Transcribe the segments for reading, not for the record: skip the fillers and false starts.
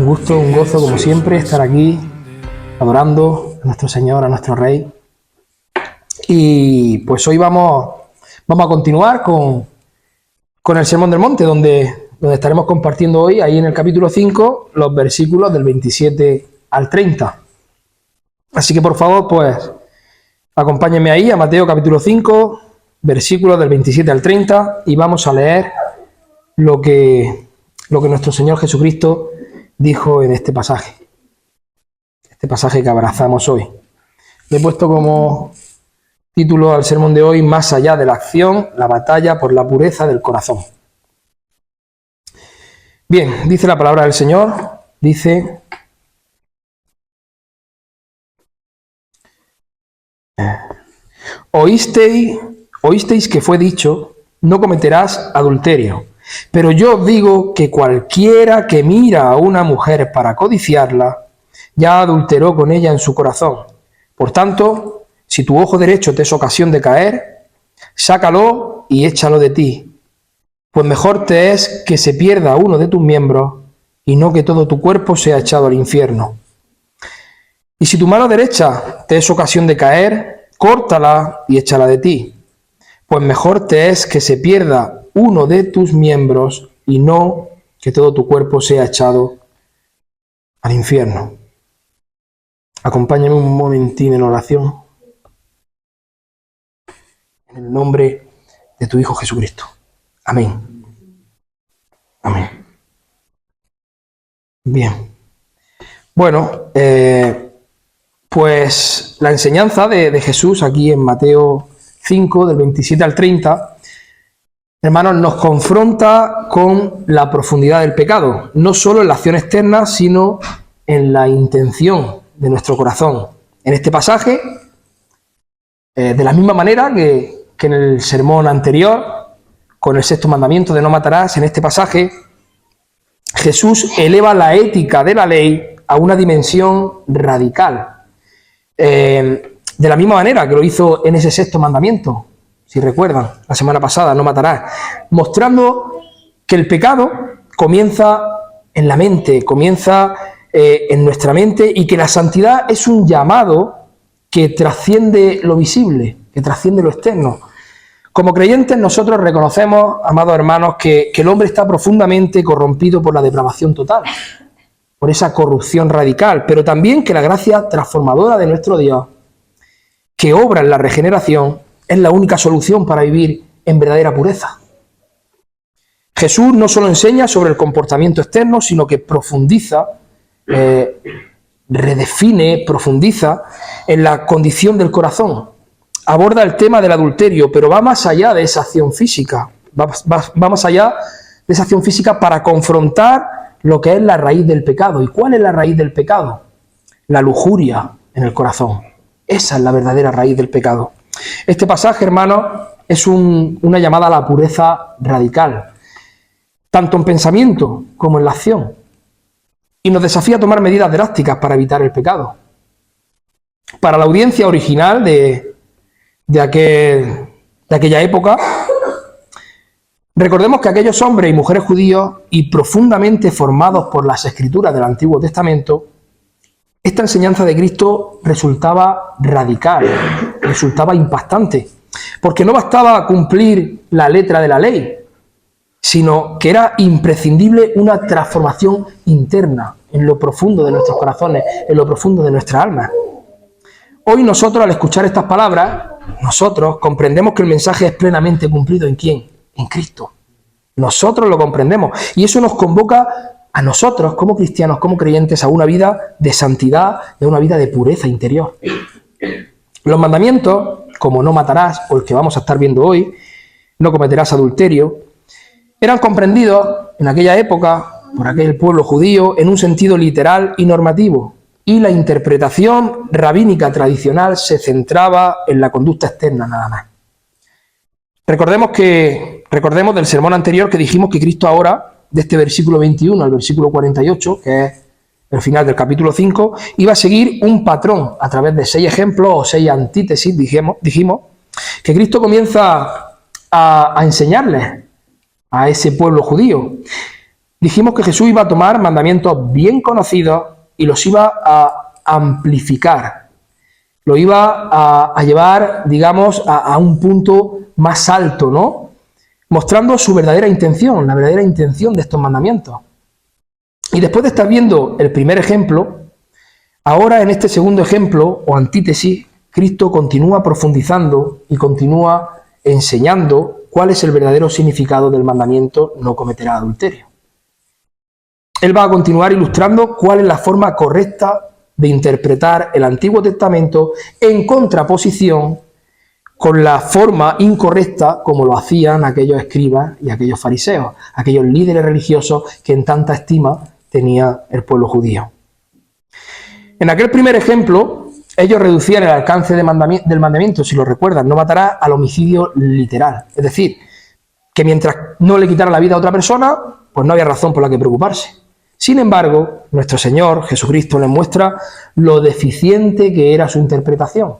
gusto, un gozo, como siempre, estar aquí adorando a nuestro Señor, a nuestro Rey. Y pues hoy vamos a continuar con el Sermón del Monte, donde estaremos compartiendo hoy, ahí en el capítulo 5, los versículos del 27 al 30. Así que por favor, pues, acompáñenme ahí a Mateo capítulo 5, versículos del 27 al 30, y vamos a leer lo que nuestro Señor Jesucristo dijo en este pasaje que abrazamos hoy. Le he puesto como título al sermón de hoy: Más allá de la acción, la batalla por la pureza del corazón. Bien, dice la palabra del Señor, dice: Oísteis que fue dicho, no cometerás adulterio. Pero yo os digo que cualquiera que mira a una mujer para codiciarla, ya adulteró con ella en su corazón. Por tanto, si tu ojo derecho te es ocasión de caer, sácalo y échalo de ti. Pues mejor te es que se pierda uno de tus miembros y no que todo tu cuerpo sea echado al infierno. Y si tu mano derecha te es ocasión de caer, córtala y échala de ti. Pues mejor te es que se pierda uno de tus miembros y no que todo tu cuerpo sea echado al infierno. Acompáñame un momentín en oración. En el nombre de tu Hijo Jesucristo. Amén. Amén. Bien. Bueno, pues la enseñanza de Jesús aquí en Mateo 5, del 27 al 30, hermanos, nos confronta con la profundidad del pecado, no solo en la acción externa, sino en la intención de nuestro corazón. En este pasaje, de la misma manera que en el sermón anterior, con el sexto mandamiento de no matarás, en este pasaje Jesús eleva la ética de la ley a una dimensión radical. De la misma manera que lo hizo en ese sexto mandamiento, si recuerdan, la semana pasada, no matarás, mostrando que el pecado comienza en la mente, comienza en nuestra mente, y que la santidad es un llamado que trasciende lo visible, que trasciende lo externo. Como creyentes nosotros reconocemos, amados hermanos, que el hombre está profundamente corrompido por la depravación total, por esa corrupción radical, pero también que la gracia transformadora de nuestro Dios, que obra en la regeneración, es la única solución para vivir en verdadera pureza. Jesús no solo enseña sobre el comportamiento externo, sino que profundiza, redefine, profundiza en la condición del corazón. Aborda el tema del adulterio, pero va más allá de esa acción física. Va más allá de esa acción física para confrontar lo que es la raíz del pecado. ¿Y cuál es la raíz del pecado? La lujuria en el corazón. Esa es la verdadera raíz del pecado. Este pasaje, hermanos, es una llamada a la pureza radical, tanto en pensamiento como en la acción, y nos desafía a tomar medidas drásticas para evitar el pecado. Para la audiencia original de aquella época, recordemos que aquellos hombres y mujeres judíos y profundamente formados por las escrituras del Antiguo Testamento, esta enseñanza de Cristo resultaba radical, resultaba impactante, porque no bastaba cumplir la letra de la ley, sino que era imprescindible una transformación interna en lo profundo de nuestros corazones, en lo profundo de nuestra alma. Hoy nosotros, al escuchar estas palabras, nosotros comprendemos que el mensaje es plenamente cumplido ¿en quién? En Cristo. Nosotros lo comprendemos, y eso nos convoca a nosotros como cristianos, como creyentes, a una vida de santidad, de una vida de pureza interior. Los mandamientos, como no matarás, o el que vamos a estar viendo hoy, no cometerás adulterio, eran comprendidos en aquella época por aquel pueblo judío en un sentido literal y normativo, y la interpretación rabínica tradicional se centraba en la conducta externa nada más. Recordemos del sermón anterior que dijimos que Cristo ahora, de este versículo 21 al versículo 48, que es el final del capítulo 5, iba a seguir un patrón a través de 6 ejemplos o 6 antítesis, dijimos, que Cristo comienza a enseñarles a ese pueblo judío. Dijimos que Jesús iba a tomar mandamientos bien conocidos y los iba a amplificar. Lo iba a llevar, digamos, a un punto más alto, ¿no? Mostrando su verdadera intención, la verdadera intención de estos mandamientos. Y después de estar viendo el primer ejemplo, ahora en este segundo ejemplo, o antítesis, Cristo continúa profundizando y continúa enseñando cuál es el verdadero significado del mandamiento no cometerás adulterio. Él va a continuar ilustrando cuál es la forma correcta de interpretar el Antiguo Testamento en contraposición con la forma incorrecta como lo hacían aquellos escribas y aquellos fariseos, aquellos líderes religiosos que en tanta estima tenía el pueblo judío. En aquel primer ejemplo, ellos reducían el alcance del mandamiento, si lo recuerdan, no matarás, al homicidio literal. Es decir, que mientras no le quitara la vida a otra persona, pues no había razón por la que preocuparse. Sin embargo, nuestro Señor Jesucristo les muestra lo deficiente que era su interpretación.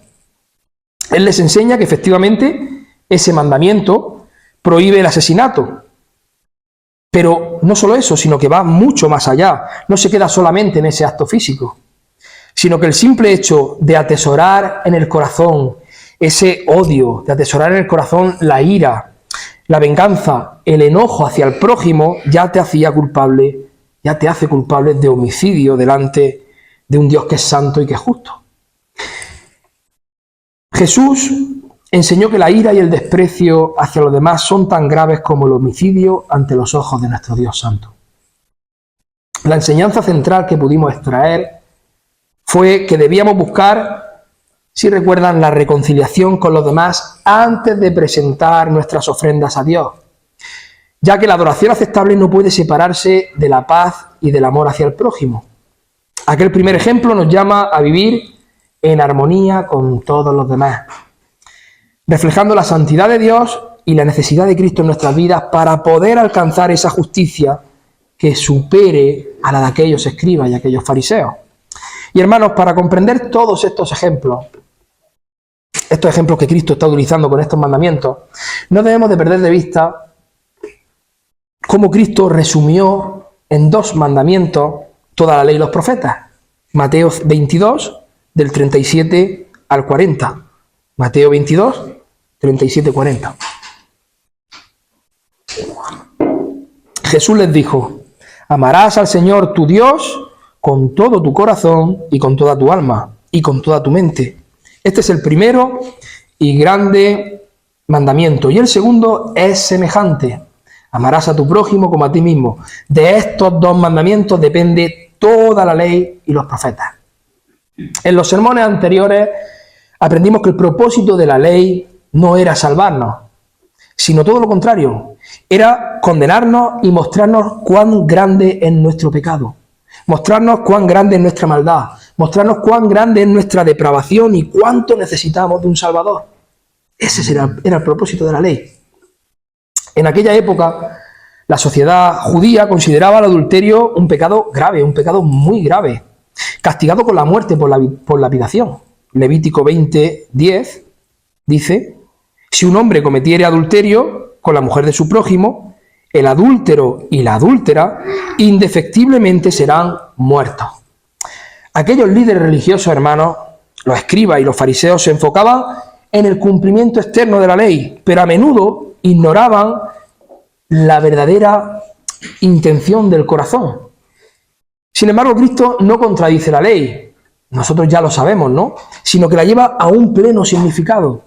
Él les enseña que efectivamente ese mandamiento prohíbe el asesinato. Pero no solo eso, sino que va mucho más allá. No se queda solamente en ese acto físico, sino que el simple hecho de atesorar en el corazón ese odio, de atesorar en el corazón la ira, la venganza, el enojo hacia el prójimo, ya te hacía culpable, ya te hace culpable de homicidio delante de un Dios que es santo y que es justo. Jesús enseñó que la ira y el desprecio hacia los demás son tan graves como el homicidio ante los ojos de nuestro Dios santo. La enseñanza central que pudimos extraer fue que debíamos buscar, si recuerdan, la reconciliación con los demás antes de presentar nuestras ofrendas a Dios, ya que la adoración aceptable no puede separarse de la paz y del amor hacia el prójimo. Aquel primer ejemplo nos llama a vivir en armonía con todos los demás, reflejando la santidad de Dios y la necesidad de Cristo en nuestras vidas para poder alcanzar esa justicia que supere a la de aquellos escribas y aquellos fariseos. Y hermanos, para comprender todos estos ejemplos que Cristo está utilizando con estos mandamientos, no debemos de perder de vista cómo Cristo resumió en 2 mandamientos toda la ley y los profetas. Mateo 22, del 37 al 40. Mateo 22, 37-40. Jesús les dijo: amarás al Señor tu Dios con todo tu corazón y con toda tu alma y con toda tu mente. Este es el primero y grande mandamiento. Y el segundo es semejante: amarás a tu prójimo como a ti mismo. De estos 2 mandamientos depende toda la ley y los profetas. En los sermones anteriores aprendimos que el propósito de la ley no era salvarnos, sino todo lo contrario, era condenarnos y mostrarnos cuán grande es nuestro pecado, mostrarnos cuán grande es nuestra maldad, mostrarnos cuán grande es nuestra depravación y cuánto necesitamos de un Salvador. Ese era el propósito de la ley. En aquella época, la sociedad judía consideraba el adulterio un pecado grave, un pecado muy grave, castigado con la muerte por lapidación. Levítico 20:10 dice: si un hombre cometiere adulterio con la mujer de su prójimo, el adúltero y la adúltera indefectiblemente serán muertos. Aquellos líderes religiosos, hermanos, los escribas y los fariseos, se enfocaban en el cumplimiento externo de la ley, pero a menudo ignoraban la verdadera intención del corazón. Sin embargo, Cristo no contradice la ley, nosotros ya lo sabemos, ¿no? Sino que la lleva a un pleno significado,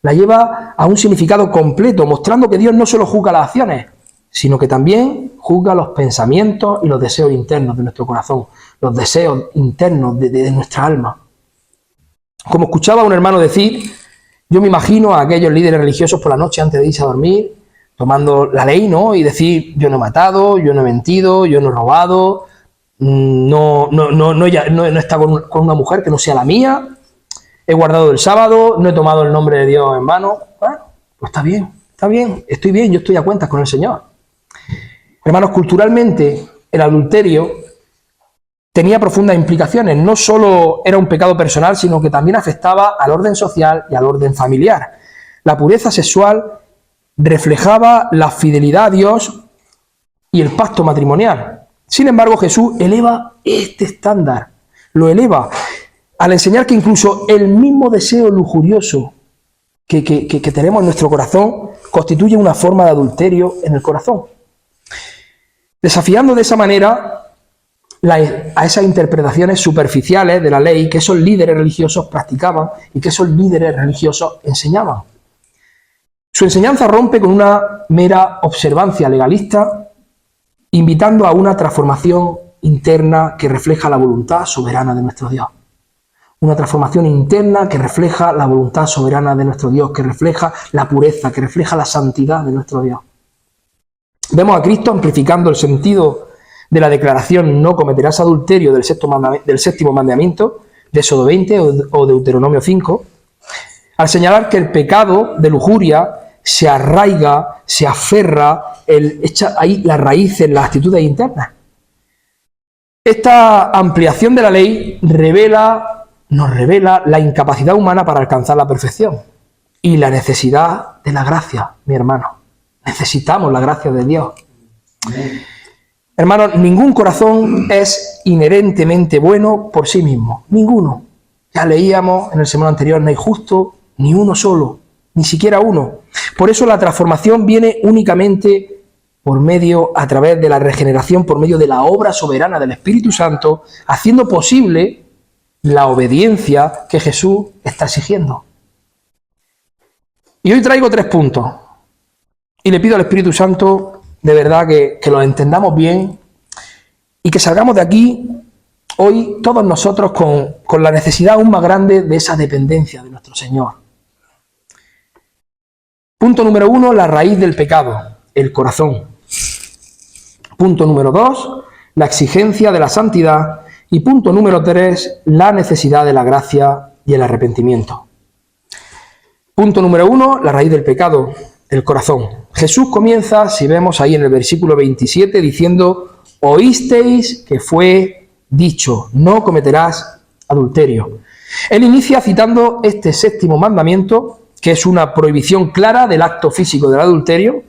la lleva a un significado completo, mostrando que Dios no solo juzga las acciones, sino que también juzga los pensamientos y los deseos internos de nuestro corazón, los deseos internos de nuestra alma. Como escuchaba a un hermano decir, yo me imagino a aquellos líderes religiosos por la noche antes de irse a dormir, tomando la ley, ¿no? Y decir, yo no he matado, yo no he mentido, yo no he robado, no he estado con una mujer que no sea la mía, he guardado el sábado, no he tomado el nombre de Dios en vano. Bueno, pues está bien, estoy bien, yo estoy a cuentas con el Señor. Hermanos, culturalmente el adulterio tenía profundas implicaciones. No solo era un pecado personal, sino que también afectaba al orden social y al orden familiar. La pureza sexual reflejaba la fidelidad a Dios y el pacto matrimonial. Sin embargo, Jesús eleva este estándar, lo eleva al enseñar que incluso el mismo deseo lujurioso que tenemos en nuestro corazón constituye una forma de adulterio en el corazón. Desafiando de esa manera a esas interpretaciones superficiales de la ley que esos líderes religiosos practicaban y que esos líderes religiosos enseñaban. Su enseñanza rompe con una mera observancia legalista, invitando a una transformación interna que refleja la voluntad soberana de nuestro Dios. Una transformación interna que refleja la voluntad soberana de nuestro Dios, que refleja la pureza, que refleja la santidad de nuestro Dios. Vemos a Cristo amplificando el sentido de la declaración "no cometerás adulterio" del séptimo mandamiento, de Éxodo 20 o Deuteronomio 5, al señalar que el pecado de lujuria se arraiga, se aferra, echa ahí las raíces en las actitudes internas. Esta ampliación de la ley nos revela la incapacidad humana para alcanzar la perfección y la necesidad de la gracia, mi hermano. Necesitamos la gracia de Dios. Hermanos, ningún corazón es inherentemente bueno por sí mismo. Ninguno. Ya leíamos en el sermón anterior, no hay justo ni uno solo, ni siquiera uno. Por eso la transformación viene únicamente a través de la regeneración, por medio de la obra soberana del Espíritu Santo, haciendo posible la obediencia que Jesús está exigiendo. Y hoy traigo 3 puntos. Y le pido al Espíritu Santo, de verdad, que los entendamos bien y que salgamos de aquí hoy todos nosotros con la necesidad aún más grande de esa dependencia de nuestro Señor. Punto número 1, la raíz del pecado, el corazón. Punto número 2, la exigencia de la santidad. Y punto número 3, la necesidad de la gracia y el arrepentimiento. Punto número 1, la raíz del pecado, el corazón. Jesús comienza, si vemos ahí en el versículo 27, diciendo: oísteis que fue dicho, no cometerás adulterio. Él inicia citando este 7º mandamiento, que es una prohibición clara del acto físico del adulterio.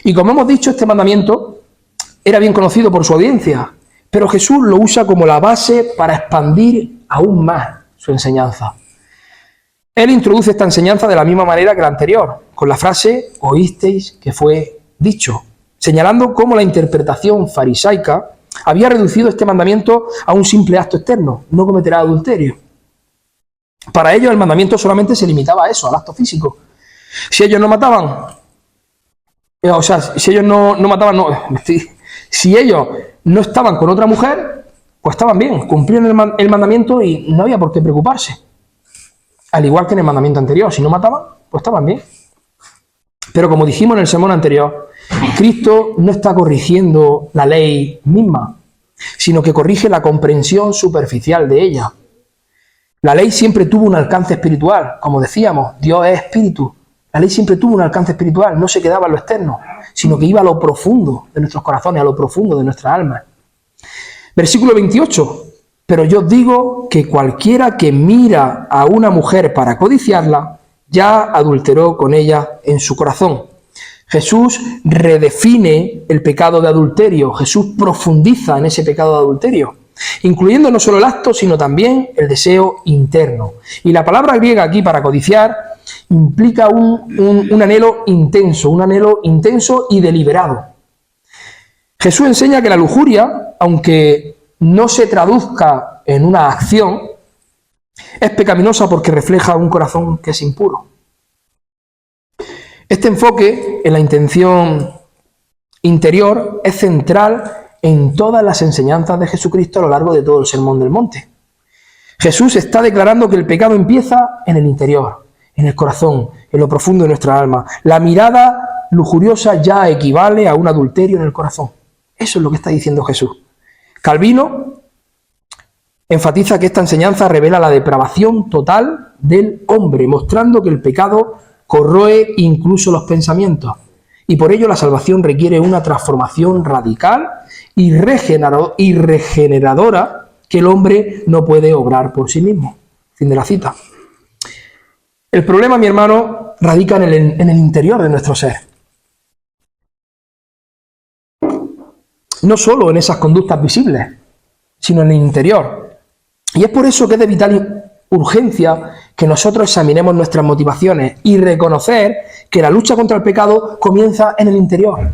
Y como hemos dicho, este mandamiento era bien conocido por su audiencia, pero Jesús lo usa como la base para expandir aún más su enseñanza. Él introduce esta enseñanza de la misma manera que la anterior, con la frase oísteis que fue dicho, señalando cómo la interpretación farisaica había reducido este mandamiento a un simple acto externo: no cometerás adulterio. Para ellos el mandamiento solamente se limitaba a eso, al acto físico. Si ellos no mataban, si ellos no estaban con otra mujer, pues estaban bien, cumplían el mandamiento y no había por qué preocuparse. Al igual que en el mandamiento anterior, si no mataban, pues estaban bien. Pero como dijimos en el sermón anterior, Cristo no está corrigiendo la ley misma, sino que corrige la comprensión superficial de ella. La ley siempre tuvo un alcance espiritual, como decíamos, Dios es espíritu. La ley siempre tuvo un alcance espiritual, no se quedaba en lo externo, sino que iba a lo profundo de nuestros corazones, a lo profundo de nuestras almas. Versículo 28. Pero yo digo que cualquiera que mira a una mujer para codiciarla, ya adulteró con ella en su corazón. Jesús redefine el pecado de adulterio, Jesús profundiza en ese pecado de adulterio, incluyendo no solo el acto, sino también el deseo interno. Y la palabra griega aquí para codiciar implica un anhelo intenso y deliberado. Jesús enseña que la lujuria, aunque no se traduzca en una acción, es pecaminosa porque refleja un corazón que es impuro. Este enfoque en la intención interior es central en todas las enseñanzas de Jesucristo a lo largo de todo el Sermón del Monte. Jesús está declarando que el pecado empieza en el interior, en el corazón, en lo profundo de nuestra alma. La mirada lujuriosa ya equivale a un adulterio en el corazón. Eso es lo que está diciendo Jesús. Calvino enfatiza que esta enseñanza revela la depravación total del hombre, mostrando que el pecado corroe incluso los pensamientos, y por ello la salvación requiere una transformación radical y regeneradora que el hombre no puede obrar por sí mismo. Fin de la cita. El problema, mi hermano, radica en el interior de nuestro ser. no solo en esas conductas visibles, sino en el interior. Y es por eso que es de vital urgencia que nosotros examinemos nuestras motivaciones y reconocer que la lucha contra el pecado comienza en el interior.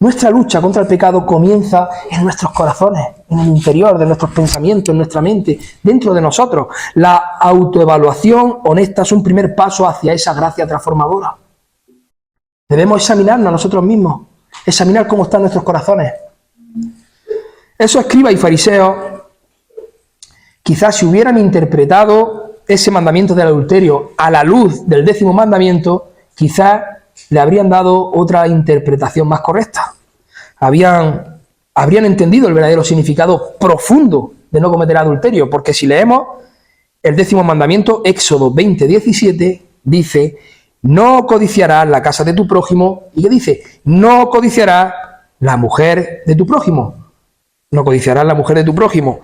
Nuestra lucha contra el pecado comienza en nuestros corazones, en el interior de nuestros pensamientos, en nuestra mente, dentro de nosotros. La autoevaluación honesta es un primer paso hacia esa gracia transformadora. Debemos examinarnos a nosotros mismos, examinar cómo están nuestros corazones. Esos escribas y fariseos, quizás si hubieran interpretado ese mandamiento del adulterio a la luz del 10º mandamiento, quizás le habrían dado otra interpretación más correcta. Habrían entendido el verdadero significado profundo de no cometer adulterio, porque si leemos el 10º mandamiento, Éxodo 20:17, dice: no codiciarás la casa de tu prójimo. ¿Y qué dice? No codiciarás la mujer de tu prójimo. No codiciarás la mujer de tu prójimo.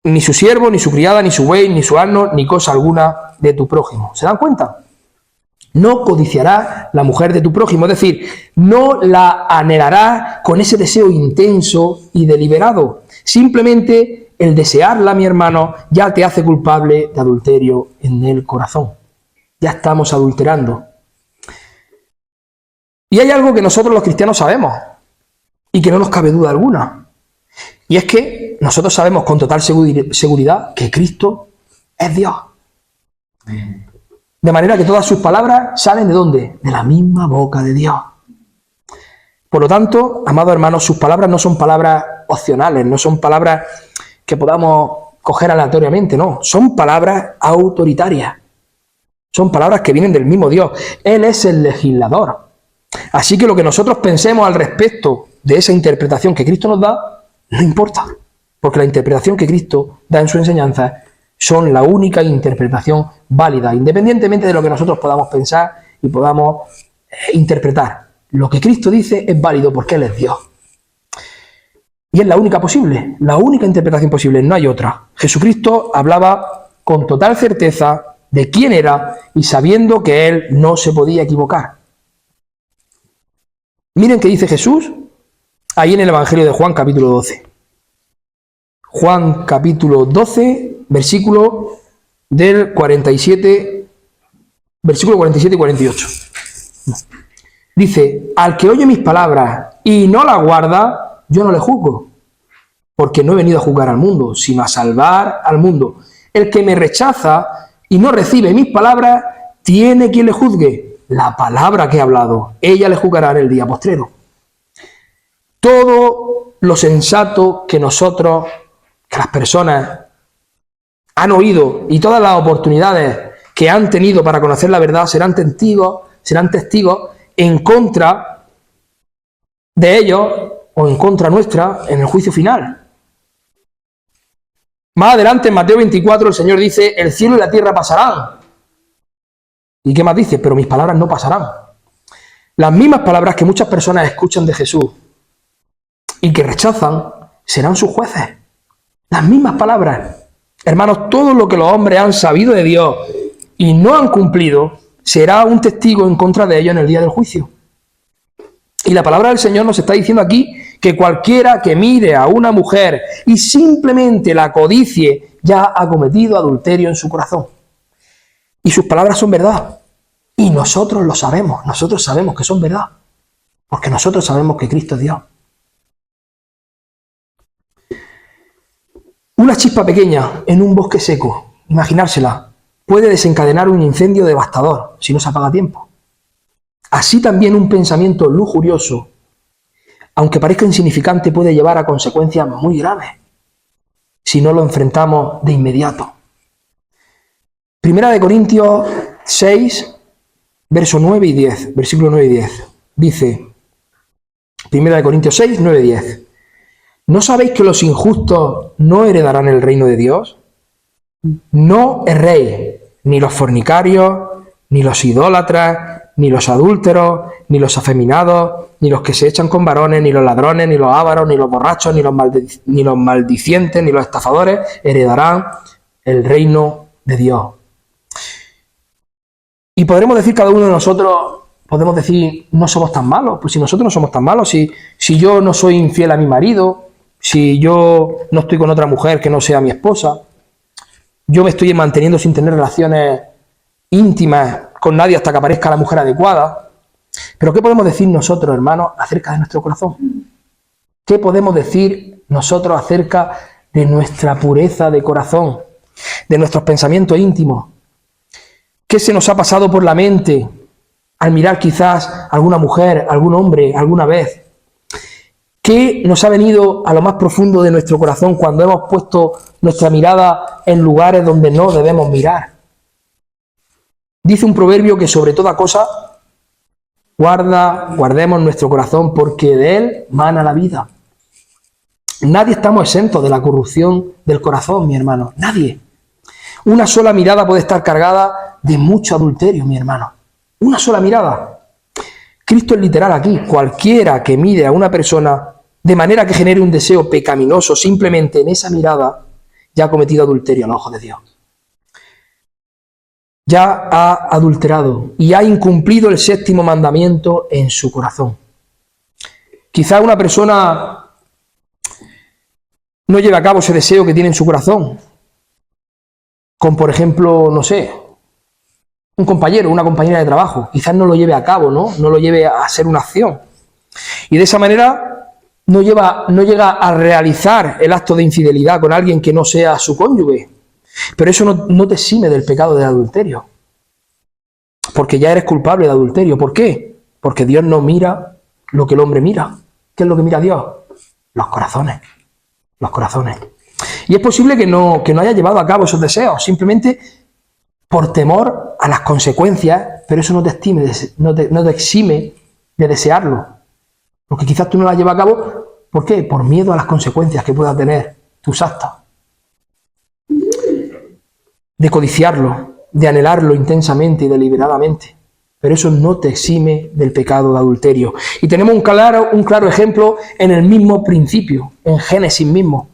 Ni su siervo, ni su criada, ni su buey, ni su asno, ni cosa alguna de tu prójimo. ¿Se dan cuenta? No codiciarás la mujer de tu prójimo, es decir, no la anhelarás con ese deseo intenso y deliberado. Simplemente el desearla, mi hermano, ya te hace culpable de adulterio en el corazón. Ya estamos adulterando. Y hay algo que nosotros los cristianos sabemos y que no nos cabe duda alguna. Y es que nosotros sabemos con total seguridad que Cristo es Dios. De manera que todas sus palabras salen ¿de dónde? De la misma boca de Dios. Por lo tanto, amados hermanos, sus palabras no son palabras opcionales, no son palabras que podamos coger aleatoriamente, no. Son palabras autoritarias. Son palabras que vienen del mismo Dios. Él es el legislador. Así que lo que nosotros pensemos al respecto de esa interpretación que Cristo nos da, no importa. Porque la interpretación que Cristo da en su enseñanza son la única interpretación válida, independientemente de lo que nosotros podamos pensar y podamos interpretar. Lo que Cristo dice es válido porque Él es Dios. Y es la única posible, la única interpretación posible, no hay otra. Jesucristo hablaba con total certeza de quién era y sabiendo que Él no se podía equivocar. Miren qué dice Jesús ahí en el Evangelio de Juan, capítulo 12. Juan, capítulo 12, versículo del 47, versículo 47 y 48. Dice: al que oye mis palabras y no las guarda, yo no le juzgo, porque no he venido a juzgar al mundo, sino a salvar al mundo. El que me rechaza y no recibe mis palabras, tiene quien le juzgue. La palabra que he hablado, ella le juzgará en el día postrero. Todo lo sensato que nosotros, que las personas han oído y todas las oportunidades que han tenido para conocer la verdad serán testigos en contra de ellos o en contra nuestra en el juicio final. Más adelante en Mateo 24 el Señor dice: el cielo y la tierra pasarán. ¿Y qué más dice? Pero mis palabras no pasarán. Las mismas palabras que muchas personas escuchan de Jesús y que rechazan serán sus jueces. Las mismas palabras. Hermanos, todo lo que los hombres han sabido de Dios y no han cumplido será un testigo en contra de ellos en el día del juicio. Y la palabra del Señor nos está diciendo aquí que cualquiera que mire a una mujer y simplemente la codicie ya ha cometido adulterio en su corazón. Y sus palabras son verdad. Y nosotros lo sabemos. Nosotros sabemos que son verdad. Porque nosotros sabemos que Cristo es Dios. Una chispa pequeña en un bosque seco, imaginársela, puede desencadenar un incendio devastador si no se apaga a tiempo. Así también un pensamiento lujurioso, aunque parezca insignificante, puede llevar a consecuencias muy graves si no lo enfrentamos de inmediato. Primera de Corintios 6, versos 9 y 10, versículo 9 y 10. Dice, Primera de Corintios 6, 9 y 10. ¿No sabéis que los injustos no heredarán el reino de Dios? No erréis, ni los fornicarios, ni los idólatras, ni los adúlteros, ni los afeminados, ni los que se echan con varones, ni los ladrones, ni los ávaros, ni los borrachos, ni los maldicientes, ni los estafadores heredarán el reino de Dios. Y podremos decir cada uno de nosotros, podemos decir, no somos tan malos. Pues si nosotros no somos tan malos, si yo no soy infiel a mi marido, si yo no estoy con otra mujer que no sea mi esposa, yo me estoy manteniendo sin tener relaciones íntimas con nadie hasta que aparezca la mujer adecuada. Pero ¿qué podemos decir nosotros, hermanos, acerca de nuestro corazón? ¿Qué podemos decir nosotros acerca de nuestra pureza de corazón, de nuestros pensamientos íntimos? ¿Qué se nos ha pasado por la mente al mirar quizás a alguna mujer, algún hombre, alguna vez? ¿Qué nos ha venido a lo más profundo de nuestro corazón cuando hemos puesto nuestra mirada en lugares donde no debemos mirar? Dice un proverbio que sobre toda cosa guardemos nuestro corazón porque de él mana la vida. Nadie estamos exentos de la corrupción del corazón, mi hermano. Nadie. Una sola mirada puede estar cargada de mucho adulterio, mi hermano. Una sola mirada. Cristo es literal aquí. Cualquiera que mire a una persona de manera que genere un deseo pecaminoso simplemente en esa mirada, ya ha cometido adulterio a los ojos de Dios. Ya ha adulterado y ha incumplido el séptimo mandamiento en su corazón. Quizá una persona no lleve a cabo ese deseo que tiene en su corazón, con, por ejemplo, no sé, un compañero, una compañera de trabajo. Quizás no lo lleve a cabo, ¿no? No lo lleve a ser una acción. Y de esa manera no llega a realizar el acto de infidelidad con alguien que no sea su cónyuge. Pero eso no te exime del pecado del adulterio. Porque ya eres culpable de adulterio. ¿Por qué? Porque Dios no mira lo que el hombre mira. ¿Qué es lo que mira Dios? Los corazones. Los corazones. Y es posible que no haya llevado a cabo esos deseos, simplemente por temor a las consecuencias, pero eso no te exime de desearlo. Porque quizás tú no lo has llevado a cabo, ¿por qué? Por miedo a las consecuencias que puedan tener tus actos. De codiciarlo, de anhelarlo intensamente y deliberadamente. Pero eso no te exime del pecado de adulterio. Y tenemos un claro ejemplo en el mismo principio, en Génesis mismo.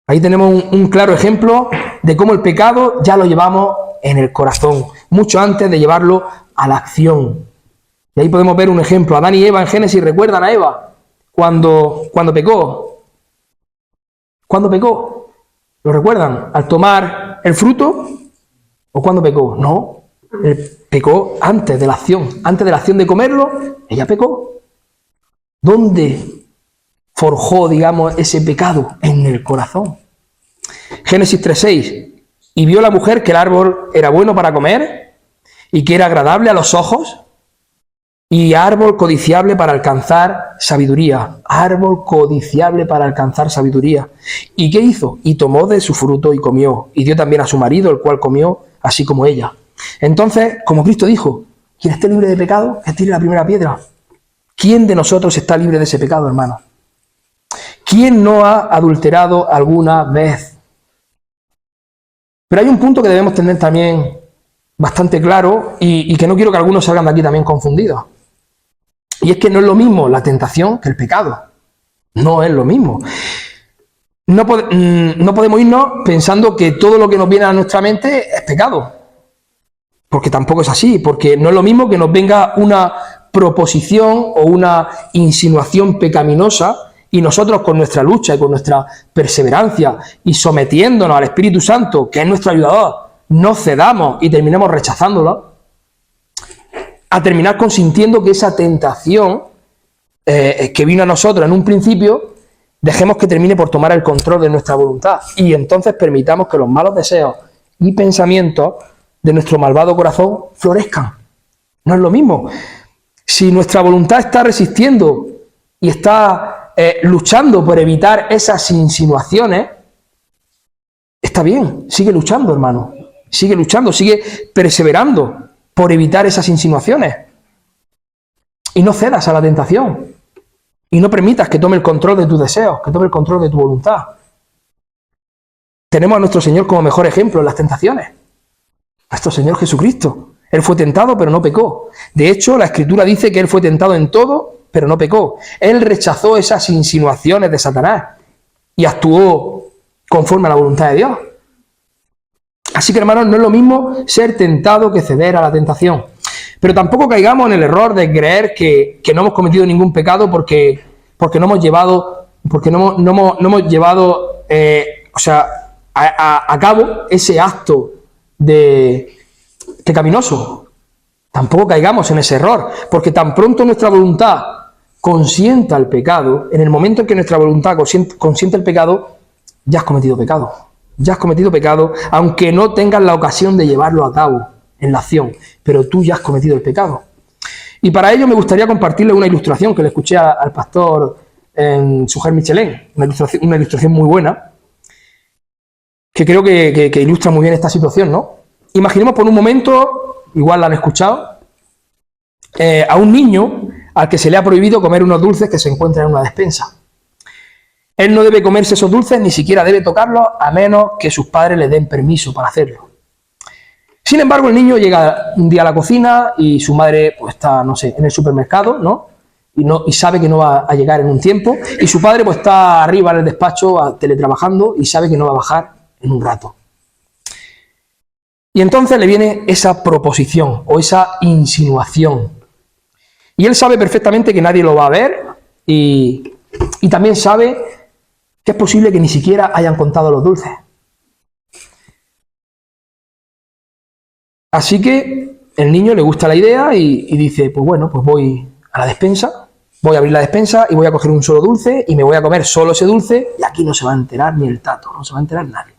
Ahí tenemos un claro ejemplo de cómo el pecado ya lo llevamos en el corazón, mucho antes de llevarlo a la acción. Y ahí podemos ver un ejemplo. Adán y Eva en Génesis, ¿recuerdan a Eva? Cuando pecó. ¿Cuándo pecó? ¿Lo recuerdan? ¿Al tomar el fruto? ¿O cuándo pecó? No, pecó antes de la acción. Antes de la acción de comerlo, ella pecó. ¿Dónde forjó, digamos, ese pecado? En el corazón. Génesis 3:6. Y vio la mujer que el árbol era bueno para comer y que era agradable a los ojos y árbol codiciable para alcanzar sabiduría. Árbol codiciable para alcanzar sabiduría. ¿Y qué hizo? Y tomó de su fruto y comió. Y dio también a su marido, el cual comió, así como ella. Entonces, como Cristo dijo, quien esté libre de pecado, que tire la primera piedra. ¿Quién de nosotros está libre de ese pecado, hermano? ¿Quién no ha adulterado alguna vez? Pero hay un punto que debemos tener también bastante claro y que no quiero que algunos salgan de aquí también confundidos. Y es que no es lo mismo la tentación que el pecado. No es lo mismo. No podemos irnos pensando que todo lo que nos viene a nuestra mente es pecado. Porque tampoco es así. Porque no es lo mismo que nos venga una proposición o una insinuación pecaminosa y nosotros con nuestra lucha y con nuestra perseverancia y sometiéndonos al Espíritu Santo, que es nuestro ayudador, no cedamos y terminemos rechazándolo, a terminar consintiendo que esa tentación que vino a nosotros en un principio, dejemos que termine por tomar el control de nuestra voluntad y entonces permitamos que los malos deseos y pensamientos de nuestro malvado corazón florezcan. No es lo mismo. Si nuestra voluntad está resistiendo y está luchando por evitar esas insinuaciones, está bien, sigue luchando, hermano. Sigue luchando, sigue perseverando por evitar esas insinuaciones. Y no cedas a la tentación. Y no permitas que tome el control de tus deseos, que tome el control de tu voluntad. Tenemos a nuestro Señor como mejor ejemplo en las tentaciones. Nuestro Señor Jesucristo. Él fue tentado, pero no pecó. De hecho, la Escritura dice que Él fue tentado en todo, pero no pecó. Él rechazó esas insinuaciones de Satanás y actuó conforme a la voluntad de Dios. Así que, hermanos, no es lo mismo ser tentado que ceder a la tentación. Pero tampoco caigamos en el error de creer que no hemos cometido ningún pecado porque no hemos llevado, no hemos llevado a cabo ese acto pecaminoso. Tampoco caigamos en ese error, porque tan pronto nuestra voluntad consienta el pecado, en el momento en que nuestra voluntad consiente el pecado, ya has cometido pecado. Ya has cometido pecado, aunque no tengas la ocasión de llevarlo a cabo en la acción, pero tú ya has cometido el pecado. Y para ello me gustaría compartirles una ilustración que le escuché al pastor en Suger Michelén, una ilustración muy buena, que creo que ilustra muy bien esta situación, ¿no? Imaginemos por un momento, igual la han escuchado, a un niño al que se le ha prohibido comer unos dulces que se encuentran en una despensa. Él no debe comerse esos dulces, ni siquiera debe tocarlos, a menos que sus padres le den permiso para hacerlo. Sin embargo, el niño llega un día a la cocina y su madre pues, está, no sé, en el supermercado, ¿no? Y sabe que no va a llegar en un tiempo, y su padre pues está arriba en el despacho teletrabajando y sabe que no va a bajar en un rato. Y entonces le viene esa proposición o esa insinuación. Y él sabe perfectamente que nadie lo va a ver y también sabe que es posible que ni siquiera hayan contado los dulces. Así que el niño le gusta la idea y dice, pues bueno, pues voy a la despensa, voy a abrir la despensa y voy a coger un solo dulce y me voy a comer solo ese dulce y aquí no se va a enterar ni el tato, no se va a enterar nadie.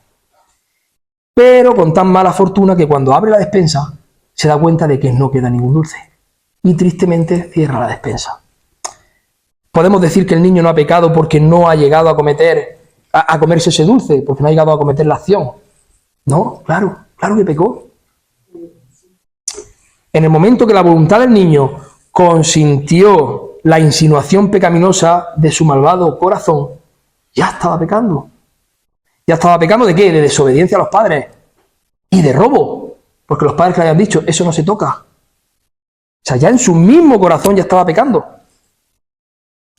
Pero con tan mala fortuna que cuando abre la despensa se da cuenta de que no queda ningún dulce y tristemente cierra la despensa. ¿Podemos decir que el niño no ha pecado porque no ha llegado a comerse ese dulce, porque no ha llegado a cometer la acción? No, claro que pecó. En el momento que la voluntad del niño consintió la insinuación pecaminosa de su malvado corazón, ya estaba pecando. ¿Ya estaba pecando de qué? De desobediencia a los padres y de robo, porque los padres le habían dicho, eso no se toca. O sea, ya en su mismo corazón ya estaba pecando.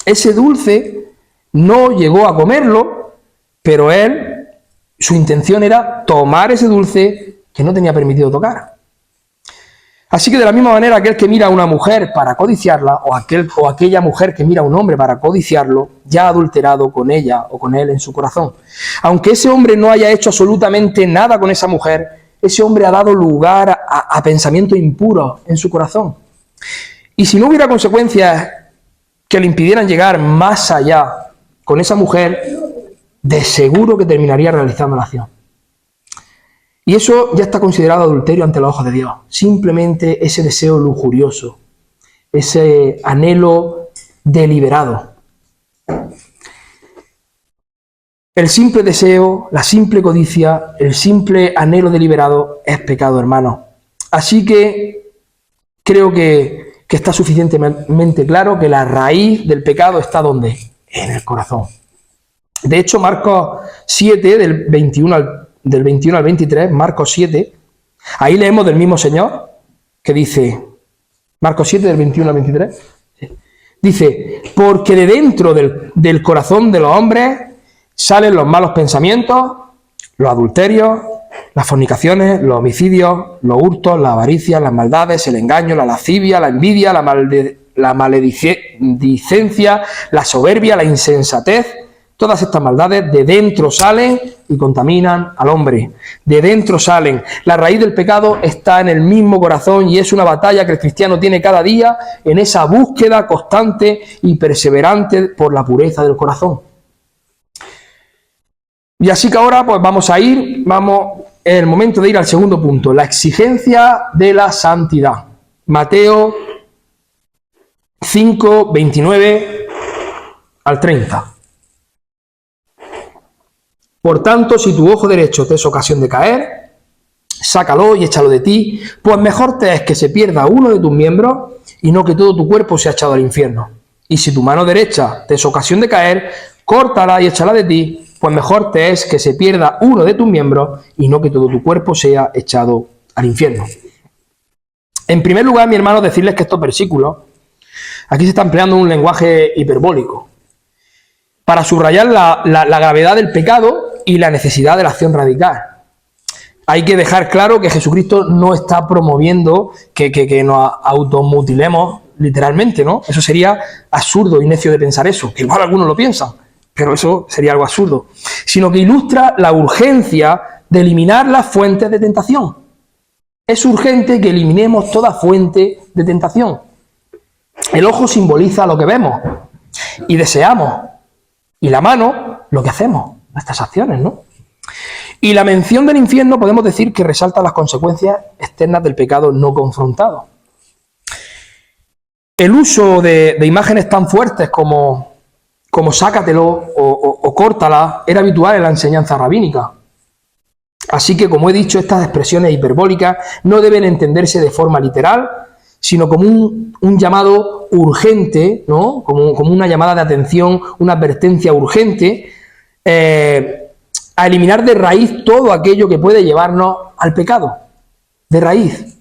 Ese dulce no llegó a comerlo, pero su intención era tomar ese dulce que no tenía permitido tocar. Así que de la misma manera, aquel que mira a una mujer para codiciarla, o aquella mujer que mira a un hombre para codiciarlo, ya ha adulterado con ella o con él en su corazón. Aunque ese hombre no haya hecho absolutamente nada con esa mujer, ese hombre ha dado lugar a pensamientos impuros en su corazón. Y si no hubiera consecuencias que le impidieran llegar más allá con esa mujer, de seguro que terminaría realizando la acción. Y eso ya está considerado adulterio ante los ojos de Dios. Simplemente ese deseo lujurioso, ese anhelo deliberado. El simple deseo, la simple codicia, el simple anhelo deliberado es pecado, hermano. Así que creo que está suficientemente claro que la raíz del pecado está ¿dónde? En el corazón. De hecho, Marcos 7, del 21 al 23, Marcos 7, ahí leemos del mismo Señor, que dice, Marcos 7, del 21 al 23, dice, porque de dentro del corazón de los hombres salen los malos pensamientos, los adulterios, las fornicaciones, los homicidios, los hurtos, la avaricia, las maldades, el engaño, la lascivia, la envidia, la maledicencia, la soberbia, la insensatez. Todas estas maldades de dentro salen y contaminan al hombre. De dentro salen. La raíz del pecado está en el mismo corazón y es una batalla que el cristiano tiene cada día en esa búsqueda constante y perseverante por la pureza del corazón. Y así que ahora pues vamos en el momento de ir al segundo punto, la exigencia de la santidad. Mateo 5, 29 al 30. Por tanto, si tu ojo derecho te es ocasión de caer, sácalo y échalo de ti, pues mejor te es que se pierda uno de tus miembros y no que todo tu cuerpo sea echado al infierno. Y si tu mano derecha te es ocasión de caer, córtala y échala de ti, pues mejor te es que se pierda uno de tus miembros y no que todo tu cuerpo sea echado al infierno. En primer lugar, mi hermano, decirles que estos versículos, aquí se está empleando un lenguaje hiperbólico, para subrayar la gravedad del pecado y la necesidad de la acción radical. Hay que dejar claro que Jesucristo no está promoviendo que nos automutilemos literalmente, ¿no? Eso sería absurdo y necio de pensar eso, que igual algunos lo piensan, pero eso sería algo absurdo. Sino que ilustra la urgencia de eliminar las fuentes de tentación. Es urgente que eliminemos toda fuente de tentación. El ojo simboliza lo que vemos y deseamos, y la mano lo que hacemos, nuestras acciones, ¿no? Y la mención del infierno podemos decir que resalta las consecuencias externas del pecado no confrontado. El uso de imágenes tan fuertes como sácatelo o córtala era habitual en la enseñanza rabínica. Así que, como he dicho, estas expresiones hiperbólicas no deben entenderse de forma literal, sino como un llamado urgente, ¿no? Como una llamada de atención, una advertencia urgente, a eliminar de raíz todo aquello que puede llevarnos al pecado, de raíz.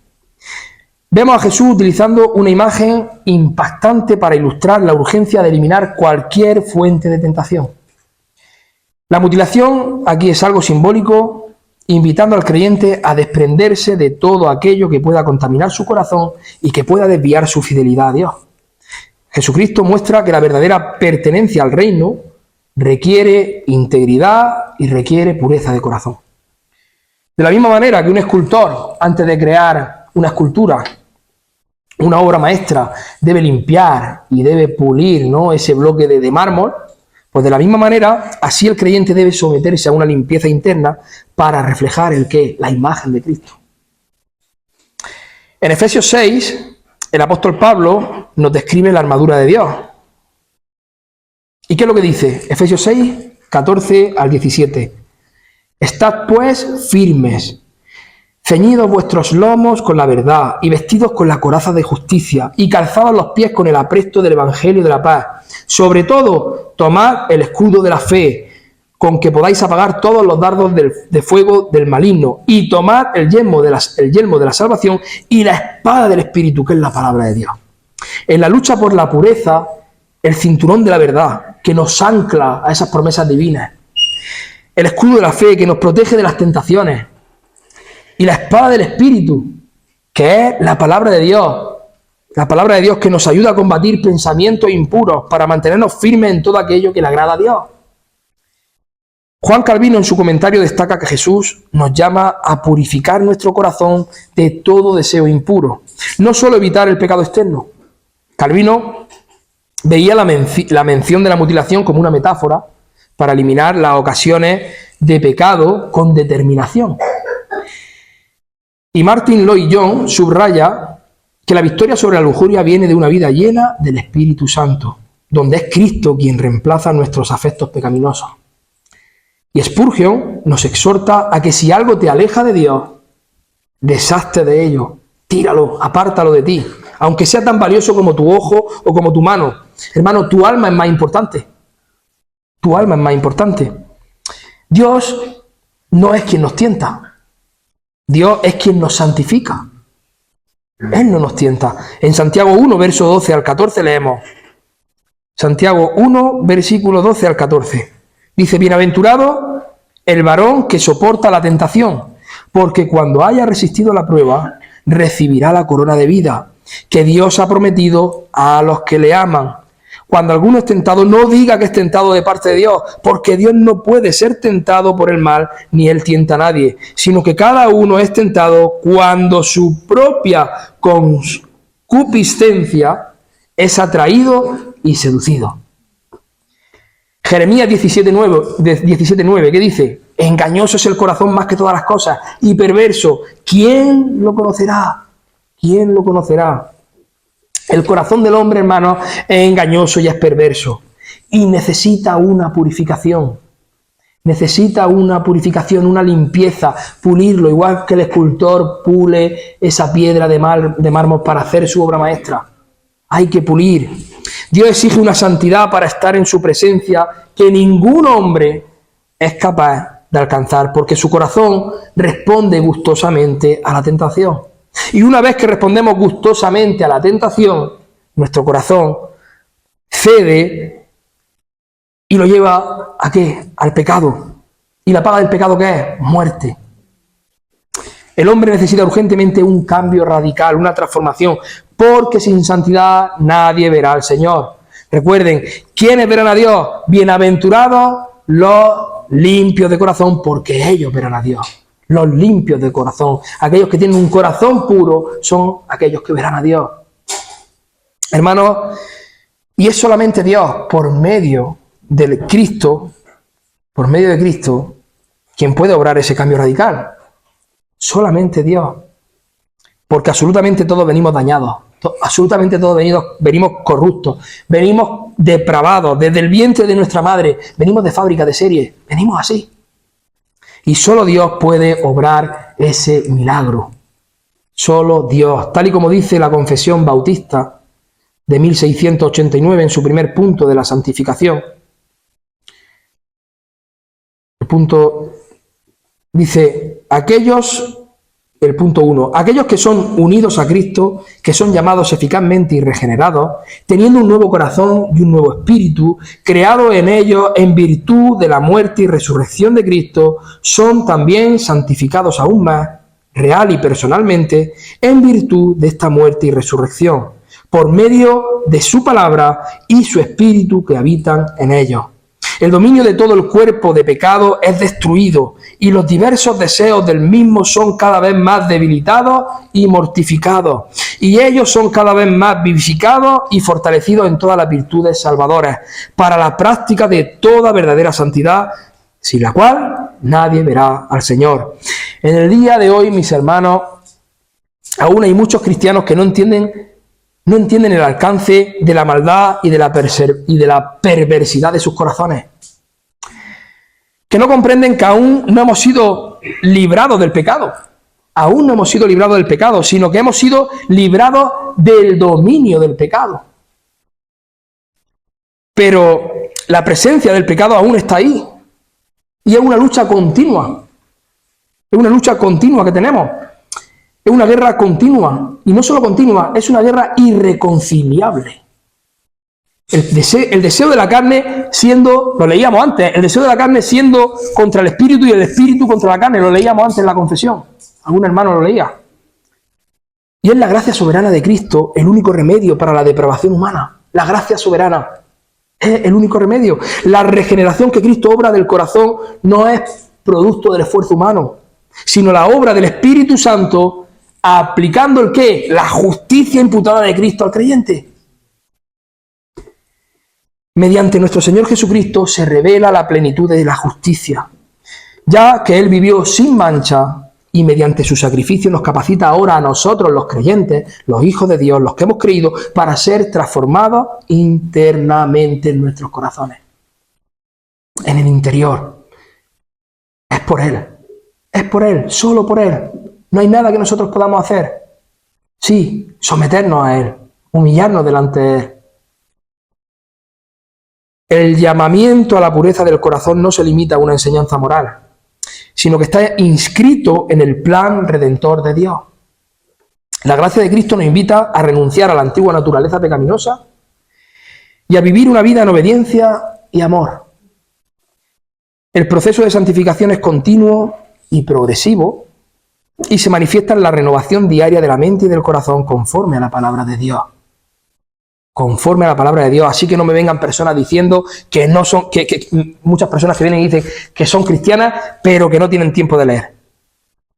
Vemos a Jesús utilizando una imagen impactante para ilustrar la urgencia de eliminar cualquier fuente de tentación. La mutilación aquí es algo simbólico, invitando al creyente a desprenderse de todo aquello que pueda contaminar su corazón y que pueda desviar su fidelidad a Dios. Jesucristo muestra que la verdadera pertenencia al reino requiere integridad y requiere pureza de corazón. De la misma manera que un escultor, antes de crear una escultura, una obra maestra, debe limpiar y debe pulir, ¿no?, ese bloque de mármol, pues de la misma manera, así el creyente debe someterse a una limpieza interna para reflejar la imagen de Cristo. En Efesios 6, el apóstol Pablo nos describe la armadura de Dios. ¿Y qué es lo que dice? Efesios 6, 14 al 17. Estad pues firmes, ceñidos vuestros lomos con la verdad, y vestidos con la coraza de justicia, y calzados los pies con el apresto del evangelio de la paz. Sobre todo, tomad el escudo de la fe, con que podáis apagar todos los dardos de fuego del maligno, y tomad el yelmo de la salvación y la espada del Espíritu, que es la palabra de Dios. En la lucha por la pureza, el cinturón de la verdad, que nos ancla a esas promesas divinas. El escudo de la fe, que nos protege de las tentaciones. Y la espada del Espíritu, que es la palabra de Dios. La palabra de Dios que nos ayuda a combatir pensamientos impuros para mantenernos firmes en todo aquello que le agrada a Dios. Juan Calvino en su comentario destaca que Jesús nos llama a purificar nuestro corazón de todo deseo impuro. No solo evitar el pecado externo. Calvino veía la mención de la mutilación como una metáfora para eliminar las ocasiones de pecado con determinación. Y Martin Lloyd-Jones subraya que la victoria sobre la lujuria viene de una vida llena del Espíritu Santo, donde es Cristo quien reemplaza nuestros afectos pecaminosos. Y Spurgeon nos exhorta a que si algo te aleja de Dios, deshazte de ello, tíralo, apártalo de ti, aunque sea tan valioso como tu ojo o como tu mano. Hermano, tu alma es más importante. Tu alma es más importante. Dios no es quien nos tienta. Dios es quien nos santifica. Él no nos tienta. En Santiago 1, verso 12 al 14 leemos. Santiago 1, versículo 12 al 14. Dice, bienaventurado el varón que soporta la tentación, porque cuando haya resistido la prueba, recibirá la corona de vida que Dios ha prometido a los que le aman. Cuando alguno es tentado, no diga que es tentado de parte de Dios, porque Dios no puede ser tentado por el mal, ni Él tienta a nadie, sino que cada uno es tentado cuando su propia concupiscencia es atraído y seducido. Jeremías 17:9, ¿qué dice? Engañoso es el corazón más que todas las cosas, y perverso. ¿Quién lo conocerá? ¿Quién lo conocerá? El corazón del hombre, hermano, es engañoso y es perverso. Y necesita una purificación. Necesita una purificación, una limpieza, pulirlo, igual que el escultor pule esa piedra de mármol para hacer su obra maestra. Hay que pulir. Dios exige una santidad para estar en su presencia que ningún hombre es capaz de alcanzar, porque su corazón responde gustosamente a la tentación. Y una vez que respondemos gustosamente a la tentación, nuestro corazón cede y lo lleva ¿a qué? Al pecado. ¿Y la paga del pecado qué es? Muerte. El hombre necesita urgentemente un cambio radical, una transformación, porque sin santidad nadie verá al Señor. Recuerden, ¿quiénes verán a Dios? Bienaventurados los limpios de corazón, porque ellos verán a Dios. Los limpios de corazón, aquellos que tienen un corazón puro, son aquellos que verán a Dios. Hermanos, y es solamente Dios, por medio de Cristo, quien puede obrar ese cambio radical. Solamente Dios. Porque absolutamente todos venimos dañados. Absolutamente todos venimos corruptos. Venimos depravados. Desde el vientre de nuestra madre. Venimos de fábrica, de serie. Venimos así. Y solo Dios puede obrar ese milagro. Solo Dios. Tal y como dice la Confesión Bautista de 1689 en su primer punto de la santificación. El punto dice, el punto 1, aquellos que son unidos a Cristo, que son llamados eficazmente y regenerados, teniendo un nuevo corazón y un nuevo espíritu, creado en ellos en virtud de la muerte y resurrección de Cristo, son también santificados aún más, real y personalmente, en virtud de esta muerte y resurrección, por medio de su palabra y su espíritu que habitan en ellos. El dominio de todo el cuerpo de pecado es destruido y los diversos deseos del mismo son cada vez más debilitados y mortificados, y ellos son cada vez más vivificados y fortalecidos en todas las virtudes salvadoras, para la práctica de toda verdadera santidad, sin la cual nadie verá al Señor. En el día de hoy, mis hermanos, aún hay muchos cristianos que no entienden el alcance de la maldad y de la perversidad de sus corazones. Que no comprenden que aún no hemos sido librados del pecado. Aún no hemos sido librados del pecado, sino que hemos sido librados del dominio del pecado. Pero la presencia del pecado aún está ahí. Y es una lucha continua. Es una lucha continua que tenemos. Es una guerra continua, y no solo continua, es una guerra irreconciliable. El deseo de la carne siendo, lo leíamos antes, el deseo de la carne siendo contra el espíritu y el espíritu contra la carne, lo leíamos antes en la confesión. Algún hermano lo leía. Y es la gracia soberana de Cristo el único remedio para la depravación humana. La gracia soberana es el único remedio. La regeneración que Cristo obra del corazón no es producto del esfuerzo humano, sino la obra del Espíritu Santo aplicando el ¿qué? La justicia imputada de Cristo al creyente. Mediante nuestro Señor Jesucristo se revela la plenitud de la justicia, ya que Él vivió sin mancha y mediante su sacrificio nos capacita ahora a nosotros, los creyentes, los hijos de Dios, los que hemos creído, para ser transformados internamente en nuestros corazones, en el interior. Es por Él, solo por Él. No hay nada que nosotros podamos hacer. Sí, someternos a Él, humillarnos delante de Él. El llamamiento a la pureza del corazón no se limita a una enseñanza moral, sino que está inscrito en el plan redentor de Dios. La gracia de Cristo nos invita a renunciar a la antigua naturaleza pecaminosa y a vivir una vida en obediencia y amor. El proceso de santificación es continuo y progresivo, y se manifiesta en la renovación diaria de la mente y del corazón conforme a la palabra de Dios. Conforme a la palabra de Dios. Así que no me vengan personas diciendo que no son, que muchas personas que vienen y dicen que son cristianas, pero que no tienen tiempo de leer.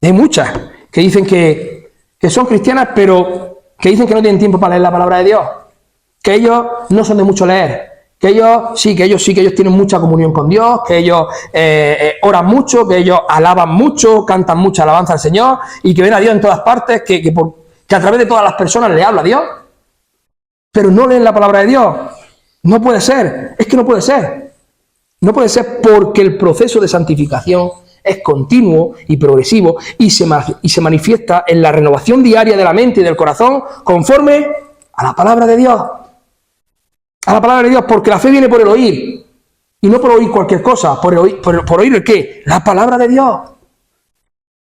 Hay muchas que dicen que son cristianas, pero que dicen que no tienen tiempo para leer la palabra de Dios. Que ellos no son de mucho leer. Que ellos tienen mucha comunión con Dios, que ellos oran mucho, que ellos alaban mucho, cantan mucha alabanza al Señor y que ven a Dios en todas partes, que a través de todas las personas le habla a Dios, pero no leen la palabra de Dios. No puede ser, es que no puede ser. No puede ser porque el proceso de santificación es continuo y progresivo y se manifiesta en la renovación diaria de la mente y del corazón conforme a la palabra de Dios. A la palabra de Dios, porque la fe viene por el oír, y no por oír cualquier cosa, por oír el ¿qué? La palabra de Dios.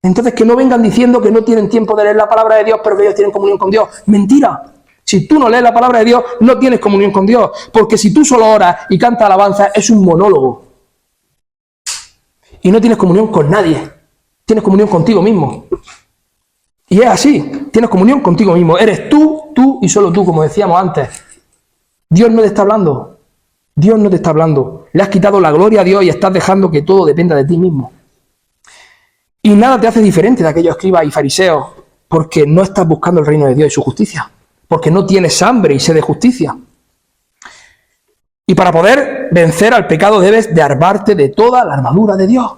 Entonces que no vengan diciendo que no tienen tiempo de leer la palabra de Dios, pero que ellos tienen comunión con Dios. Mentira. Si tú no lees la palabra de Dios, no tienes comunión con Dios, porque si tú solo oras y cantas alabanza, es un monólogo. Y no tienes comunión con nadie, tienes comunión contigo mismo. Y es así, tienes comunión contigo mismo. Eres tú y solo tú, como decíamos antes. Dios no te está hablando. Dios no te está hablando. Le has quitado la gloria a Dios y estás dejando que todo dependa de ti mismo. Y nada te hace diferente de aquellos escribas y fariseos, porque no estás buscando el reino de Dios y su justicia. Porque no tienes hambre y sed de justicia. Y para poder vencer al pecado debes de armarte de toda la armadura de Dios.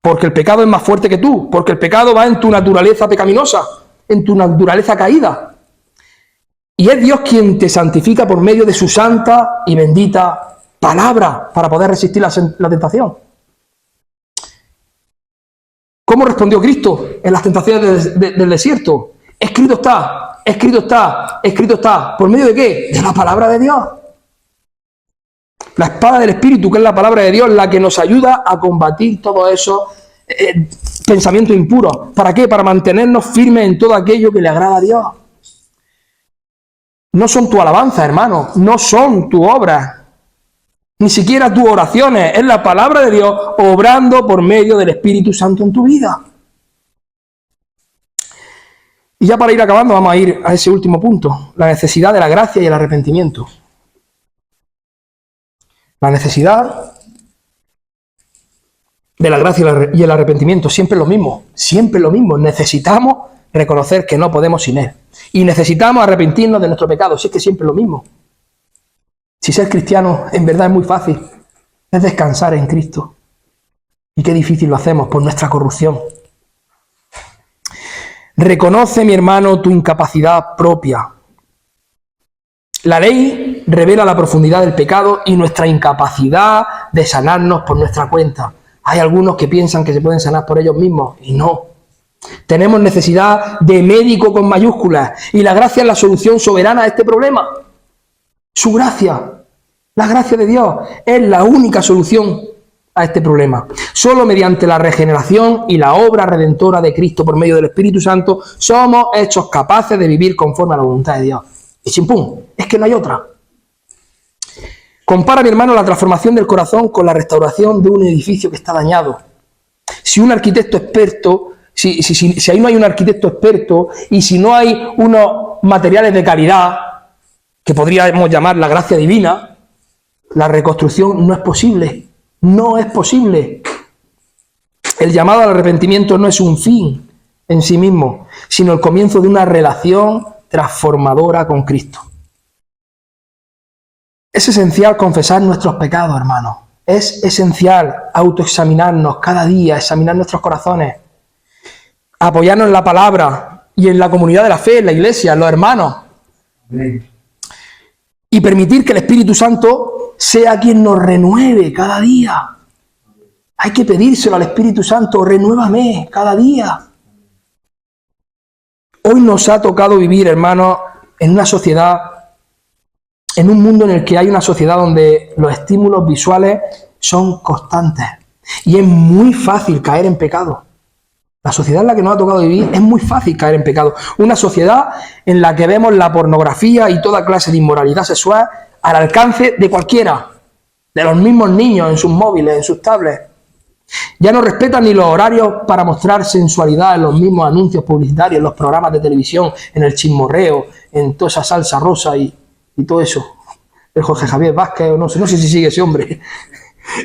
Porque el pecado es más fuerte que tú. Porque el pecado va en tu naturaleza pecaminosa, en tu naturaleza caída. Y es Dios quien te santifica por medio de su santa y bendita palabra para poder resistir la tentación. ¿Cómo respondió Cristo en las tentaciones del desierto? Escrito está, escrito está, escrito está. ¿Por medio de qué? De la palabra de Dios. La espada del Espíritu, que es la palabra de Dios, la que nos ayuda a combatir todos esos pensamientos impuros. ¿Para qué? Para mantenernos firmes en todo aquello que le agrada a Dios. No son tu alabanza, hermano, no son tu obra, ni siquiera tus oraciones, es la palabra de Dios obrando por medio del Espíritu Santo en tu vida. Y ya para ir acabando vamos a ir a ese último punto, la necesidad de la gracia y el arrepentimiento. La necesidad de la gracia y el arrepentimiento, siempre lo mismo, necesitamos reconocer que no podemos sin Él. Y necesitamos arrepentirnos de nuestro pecado, si es que siempre es lo mismo. Si ser cristiano en verdad es muy fácil, es descansar en Cristo. Y qué difícil lo hacemos por nuestra corrupción. Reconoce, mi hermano, tu incapacidad propia. La ley revela la profundidad del pecado y nuestra incapacidad de sanarnos por nuestra cuenta. Hay algunos que piensan que se pueden sanar por ellos mismos y no. Tenemos necesidad de médico con mayúsculas y la gracia es la solución soberana a este problema. Su gracia, la gracia de Dios, es la única solución a este problema. Solo mediante la regeneración y la obra redentora de Cristo por medio del Espíritu Santo somos hechos capaces de vivir conforme a la voluntad de Dios. Y chimpum, es que no hay otra. Compara, mi hermano, la transformación del corazón con la restauración de un edificio que está dañado. Si un arquitecto experto, si ahí no hay un arquitecto experto y si no hay unos materiales de calidad, que podríamos llamar la gracia divina, la reconstrucción no es posible. No es posible. El llamado al arrepentimiento no es un fin en sí mismo, sino el comienzo de una relación transformadora con Cristo. Es esencial confesar nuestros pecados, hermanos. Es esencial autoexaminarnos cada día, examinar nuestros corazones, apoyarnos en la palabra y en la comunidad de la fe, en la iglesia, en los hermanos. Amén. Y permitir que el Espíritu Santo sea quien nos renueve cada día. Hay que pedírselo al Espíritu Santo, renuévame cada día. Hoy nos ha tocado vivir, hermanos, en una sociedad, en un mundo en el que hay una sociedad donde los estímulos visuales son constantes. Y es muy fácil caer en pecado. La sociedad en la que nos ha tocado vivir es muy fácil caer en pecado. Una sociedad en la que vemos la pornografía y toda clase de inmoralidad sexual al alcance de cualquiera, de los mismos niños en sus móviles, en sus tablets. Ya no respetan ni los horarios para mostrar sensualidad en los mismos anuncios publicitarios, en los programas de televisión, en el chismorreo, en toda esa salsa rosa y todo eso. El Jorge Javier Vázquez, no sé si sigue ese hombre.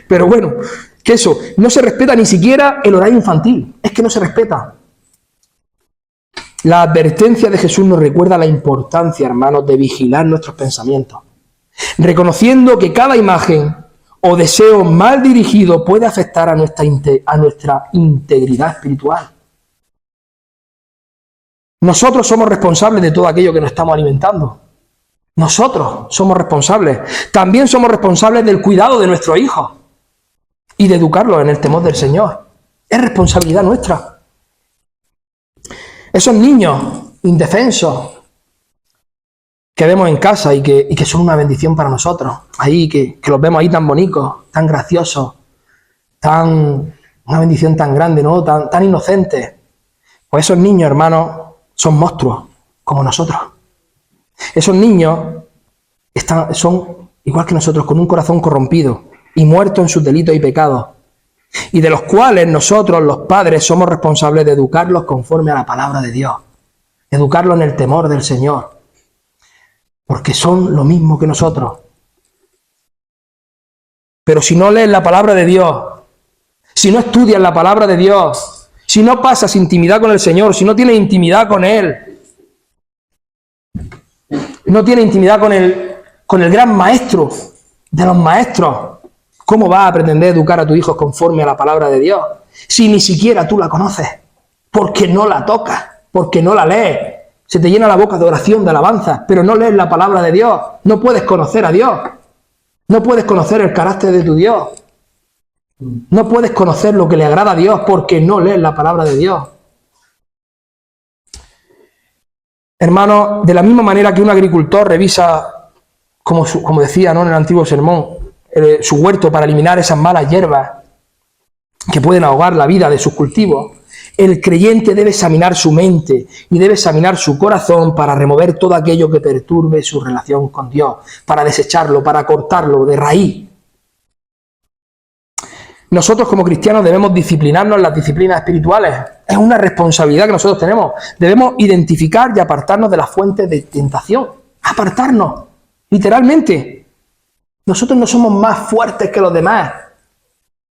Pero bueno, que eso, no se respeta ni siquiera el horario infantil. Es que no se respeta. La advertencia de Jesús nos recuerda la importancia, hermanos, de vigilar nuestros pensamientos. Reconociendo que cada imagen o deseo mal dirigido puede afectar a nuestra integridad espiritual. Nosotros somos responsables de todo aquello que nos estamos alimentando. Nosotros somos responsables. También somos responsables del cuidado de nuestros hijos y de educarlos en el temor del Señor. Es responsabilidad nuestra. Esos niños indefensos que vemos en casa y que son una bendición para nosotros, ahí que los vemos ahí tan bonitos, tan graciosos, una bendición tan grande, ¿no? Tan inocentes. Pues esos niños, hermanos, son monstruos, como nosotros. Esos niños son igual que nosotros, con un corazón corrompido y muertos en sus delitos y pecados. y de los cuales nosotros, los padres, somos responsables de educarlos conforme a la palabra de Dios, educarlos en el temor del Señor, porque son lo mismo que nosotros. Pero si no lees la palabra de Dios, si no estudias la palabra de Dios, si no pasas intimidad con el Señor, si no tienes intimidad con Él, no tienes intimidad con el gran maestro de los maestros, ¿cómo vas a pretender educar a tus hijos conforme a la palabra de Dios? Si ni siquiera tú la conoces, porque no la tocas, porque no la lees. Se te llena la boca de oración, de alabanza, pero no lees la palabra de Dios. No puedes conocer a Dios. No puedes conocer el carácter de tu Dios. No puedes conocer lo que le agrada a Dios porque no lees la palabra de Dios. Hermanos, de la misma manera que un agricultor revisa, como decía, ¿no?, en el antiguo sermón, su huerto para eliminar esas malas hierbas que pueden ahogar la vida de sus cultivos, el creyente debe examinar su mente y debe examinar su corazón para remover todo aquello que perturbe su relación con Dios, para desecharlo, para cortarlo de raíz. Nosotros como cristianos debemos disciplinarnos en las disciplinas espirituales. Es una responsabilidad que nosotros tenemos. Debemos identificar y apartarnos de las fuentes de tentación. Apartarnos, literalmente. Nosotros no somos más fuertes que los demás.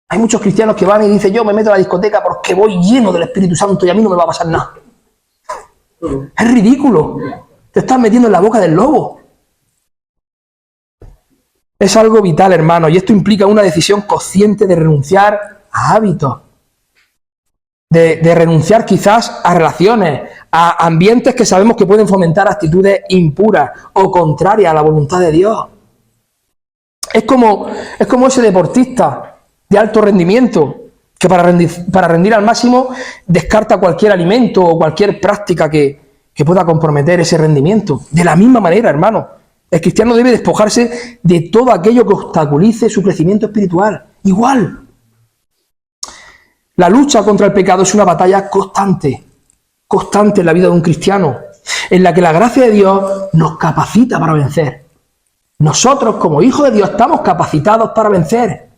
Hay muchos cristianos que van y dicen, yo me meto a la discoteca porque voy lleno del Espíritu Santo y a mí no me va a pasar nada. Es ridículo. Te estás metiendo en la boca del lobo. Es algo vital, hermano, y esto implica una decisión consciente de renunciar a hábitos, de renunciar quizás a relaciones, a ambientes que sabemos que pueden fomentar actitudes impuras o contrarias a la voluntad de Dios. Es como ese deportista de alto rendimiento que para rendir al máximo descarta cualquier alimento o cualquier práctica que pueda comprometer ese rendimiento. De la misma manera, hermano, el cristiano debe despojarse de todo aquello que obstaculice su crecimiento espiritual. Igual. La lucha contra el pecado es una batalla constante en la vida de un cristiano, en la que la gracia de Dios nos capacita para vencer. Nosotros, como hijos de Dios, estamos capacitados para vencer.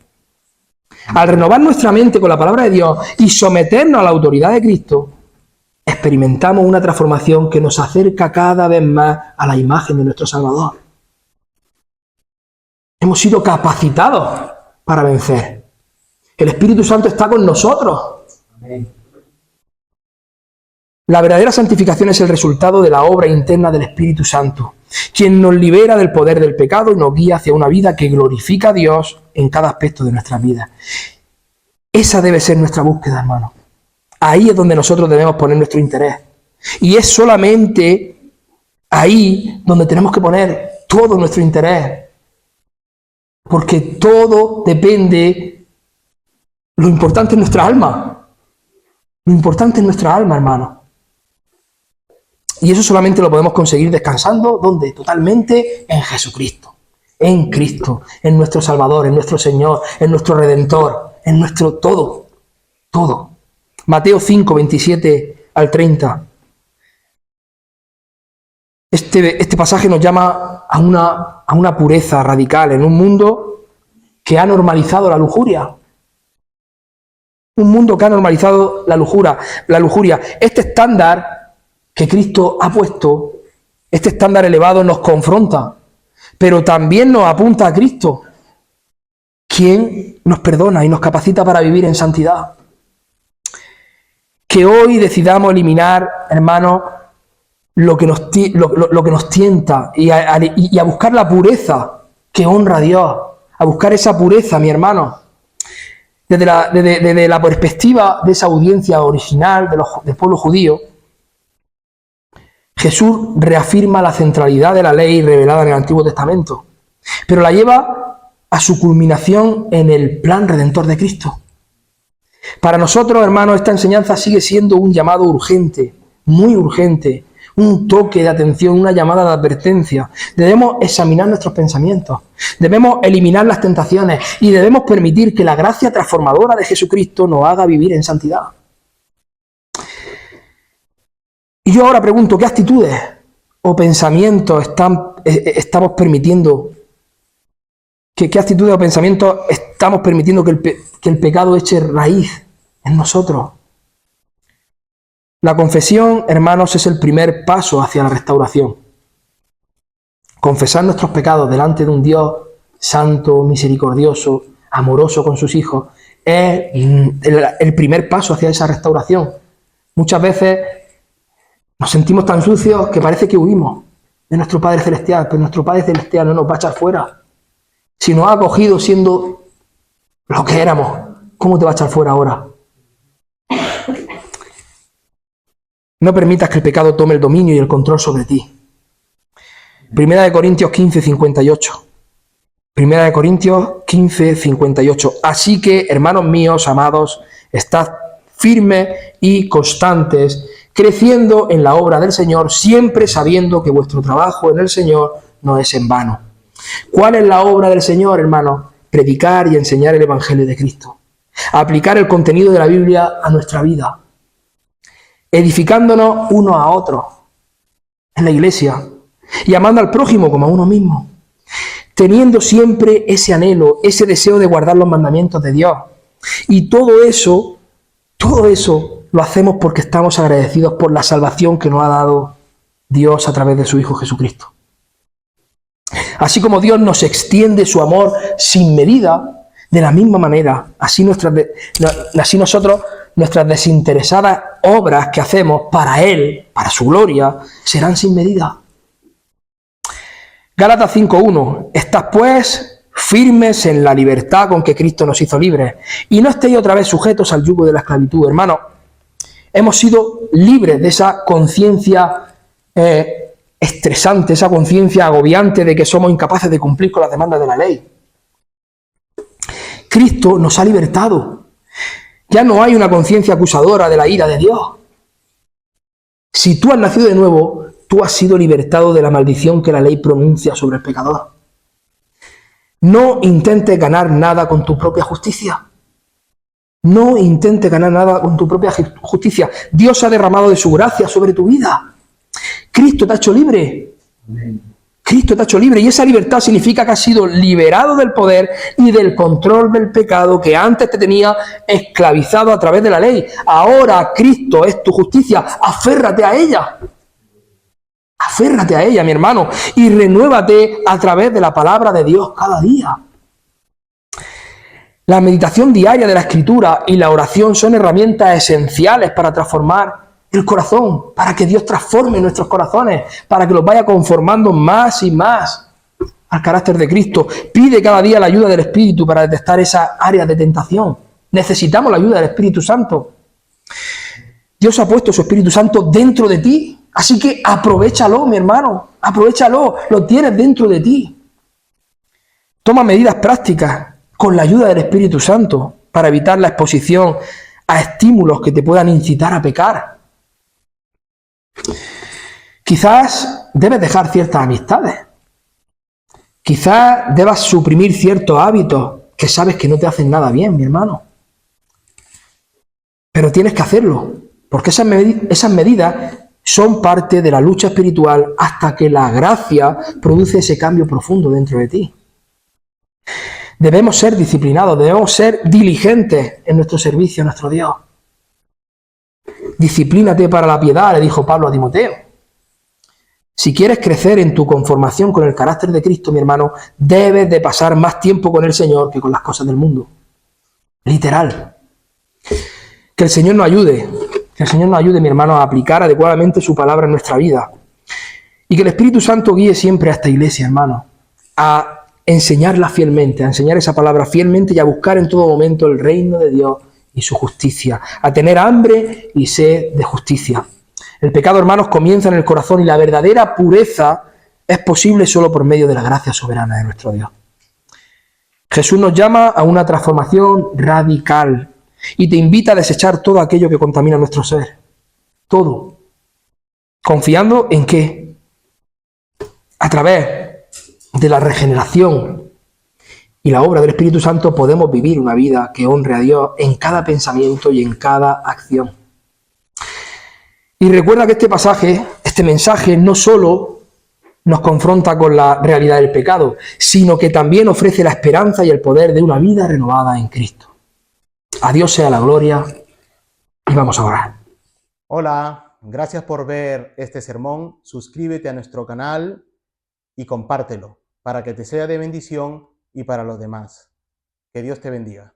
Al renovar nuestra mente con la palabra de Dios y someternos a la autoridad de Cristo, experimentamos una transformación que nos acerca cada vez más a la imagen de nuestro Salvador. Hemos sido capacitados para vencer. El Espíritu Santo está con nosotros. Amén. La verdadera santificación es el resultado de la obra interna del Espíritu Santo, quien nos libera del poder del pecado y nos guía hacia una vida que glorifica a Dios en cada aspecto de nuestra vida. Esa debe ser nuestra búsqueda, hermano. Ahí es donde nosotros debemos poner nuestro interés. Y es solamente ahí donde tenemos que poner todo nuestro interés. Porque todo depende. Lo importante es nuestra alma. Lo importante es nuestra alma, hermano. Y eso solamente lo podemos conseguir descansando, ¿dónde? Totalmente en Jesucristo. En Cristo, en nuestro Salvador, en nuestro Señor, en nuestro Redentor, en nuestro todo. Todo. Mateo 5, 27 al 30. Este pasaje nos llama a una pureza radical en un mundo que ha normalizado la lujuria. Un mundo que ha normalizado la lujuria. Este estándar que Cristo ha puesto, este estándar elevado nos confronta, pero también nos apunta a Cristo, quien nos perdona y nos capacita para vivir en santidad. Que hoy decidamos eliminar, hermanos, lo que nos tienta y a buscar la pureza que honra a Dios, a buscar esa pureza, mi hermano. Desde la perspectiva de esa audiencia original del pueblo judío, Jesús reafirma la centralidad de la ley revelada en el Antiguo Testamento, pero la lleva a su culminación en el plan redentor de Cristo. Para nosotros, hermanos, esta enseñanza sigue siendo un llamado urgente, muy urgente, un toque de atención, una llamada de advertencia. Debemos examinar nuestros pensamientos, debemos eliminar las tentaciones y debemos permitir que la gracia transformadora de Jesucristo nos haga vivir en santidad. Y yo ahora pregunto, ¿qué actitudes o pensamientos estamos permitiendo? ¿Qué actitudes o pensamientos estamos permitiendo que que el pecado eche raíz en nosotros. La confesión, hermanos, es el primer paso hacia la restauración. Confesar nuestros pecados delante de un Dios santo, misericordioso, amoroso con sus hijos, es el primer paso hacia esa restauración. Muchas veces nos sentimos tan sucios que parece que huimos de nuestro Padre Celestial, pero nuestro Padre Celestial no nos va a echar fuera. Si nos ha acogido siendo lo que éramos, ¿cómo te va a echar fuera ahora? No permitas que el pecado tome el dominio y el control sobre ti. Primera de Corintios 15, 58. Primera de Corintios 15, 58. Así que, hermanos míos, amados, estad firmes y constantes, creciendo en la obra del Señor, siempre sabiendo que vuestro trabajo en el Señor no es en vano. ¿Cuál es la obra del Señor, hermanos? Predicar y enseñar el Evangelio de Cristo. Aplicar el contenido de la Biblia a nuestra vida. Edificándonos unos a otros en la iglesia y amando al prójimo como a uno mismo. Teniendo siempre ese anhelo, ese deseo de guardar los mandamientos de Dios. Y todo eso lo hacemos porque estamos agradecidos por la salvación que nos ha dado Dios a través de su Hijo Jesucristo. Así como Dios nos extiende su amor sin medida, de la misma manera, así nosotros, nuestras desinteresadas obras que hacemos para Él, para su gloria, serán sin medida. Gálatas 5:1. Estad pues firmes en la libertad con que Cristo nos hizo libres, y no estéis otra vez sujetos al yugo de la esclavitud. Hermanos, hemos sido libres de esa conciencia estresante, esa conciencia agobiante de que somos incapaces de cumplir con las demandas de la ley. Cristo nos ha libertado. Ya no hay una conciencia acusadora de la ira de Dios. Si tú has nacido de nuevo, tú has sido libertado de la maldición que la ley pronuncia sobre el pecador. No intentes ganar nada con tu propia justicia. No intentes ganar nada con tu propia justicia. Dios ha derramado de su gracia sobre tu vida. Cristo te ha hecho libre. Amén. Cristo te ha hecho libre, y esa libertad significa que has sido liberado del poder y del control del pecado que antes te tenía esclavizado a través de la ley. Ahora Cristo es tu justicia. Aférrate a ella. Aférrate a ella, mi hermano, y renuévate a través de la palabra de Dios cada día. La meditación diaria de la Escritura y la oración son herramientas esenciales para transformar el corazón, para que Dios transforme nuestros corazones, para que los vaya conformando más y más al carácter de Cristo. Pide cada día la ayuda del Espíritu para detectar esas áreas de tentación. Necesitamos la ayuda del Espíritu Santo. Dios ha puesto su Espíritu Santo dentro de ti, así que aprovéchalo, mi hermano, aprovéchalo, lo tienes dentro de ti. Toma medidas prácticas con la ayuda del Espíritu Santo para evitar la exposición a estímulos que te puedan incitar a pecar. Quizás debes dejar ciertas amistades. Quizás debas suprimir ciertos hábitos que sabes que no te hacen nada bien, mi hermano. Pero tienes que hacerlo, porque esas medidas son parte de la lucha espiritual hasta que la gracia produce ese cambio profundo dentro de ti. Debemos ser disciplinados, debemos ser diligentes en nuestro servicio a nuestro Dios. Disciplínate para la piedad, le dijo Pablo a Timoteo. Si quieres crecer en tu conformación con el carácter de Cristo, mi hermano, debes de pasar más tiempo con el Señor que con las cosas del mundo. Literal. Que el Señor nos ayude, mi hermano, a aplicar adecuadamente su palabra en nuestra vida. Y que el Espíritu Santo guíe siempre a esta iglesia, hermano, a enseñarla fielmente, a enseñar esa palabra fielmente y a buscar en todo momento el reino de Dios y su justicia, a tener hambre y sed de justicia. El pecado, hermanos, comienza en el corazón y la verdadera pureza es posible solo por medio de la gracia soberana de nuestro Dios. Jesús nos llama a una transformación radical y te invita a desechar todo aquello que contamina nuestro ser. Todo. Confiando en que a través de la regeneración y la obra del Espíritu Santo podemos vivir una vida que honre a Dios en cada pensamiento y en cada acción. Y recuerda que este mensaje no solo nos confronta con la realidad del pecado, sino que también ofrece la esperanza y el poder de una vida renovada en Cristo. A Dios sea la gloria y vamos a orar. Hola, gracias por ver este sermón. Suscríbete a nuestro canal y compártelo para que te sea de bendición y para los demás. Que Dios te bendiga.